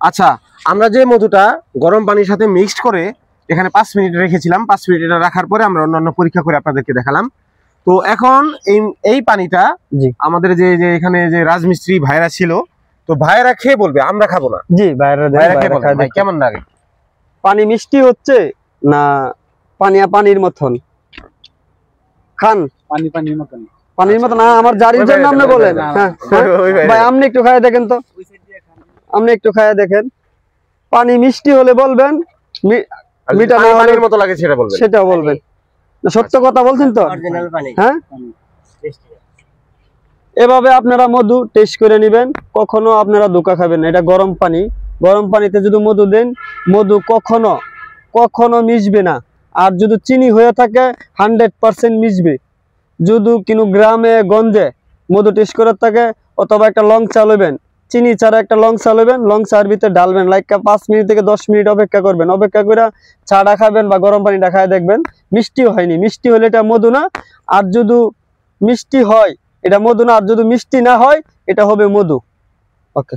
আচ্ছা, আমরা যে মধুটা গরম পানির সাথে মিক্সড করে এখানে 5 মিনিট রেখেছিলাম, 5 মিনিট এটা রাখার পরে আমরা অন্যান্য পরীক্ষা করে আপনাদেরকে দেখালাম। তো এখন এই পানিটা আমাদের যে এখানে যে রাজমিস্ত্রি ভাইরা ছিল, তো ভাইরা খেয়ে বলবে, আমরা খাবো না। জি, ভাইরা খেয়ে বলবে ভাই কেমন লাগে, পানি মিষ্টি হচ্ছে না পানির মতন খান? পানির মতন না, আমার জারির জন্য আপনি বলেন। ভাই আপনি একটু খায় দেখেন তো, আপনি একটু খায় দেখেন। পানি মিষ্টি হলে বলবেন, মিঠা না হলে মতো লাগে সেটা বলবেন, সেটা বলবেন। সত্য কথা বলছেন তো? হ্যাঁ, এভাবে আপনারা মধু টেস্ট করে নেবেন, কখনো আপনারা ধোঁকা খাবেন না। এটা গরম পানি, গরম পানিতে যদি মধু দেন, মধু কখনো মিশবে না। আর যদি চিনি হয়ে থাকে 100% মিশবে। যদি কোনো গ্রামে গঞ্জে মধু টেস্ট করে থাকে, অথবা একটা লং চা লইবেন, চিনি ছাড়া একটা লং চা লইবেন, লং চার ভিতরে ডালবেন, লাইক 5 মিনিট থেকে 10 মিনিট অপেক্ষা করবেন। অপেক্ষা করে চাটা খাবেন বা গরম পানিটা খায় দেখবেন মিষ্টি হয়নি। মিষ্টি হলে এটা মধু না। আর যদি মিষ্টি হয় এটা মধু না, আর যদি মিষ্টি না হয় এটা হবে মধু। ওকে।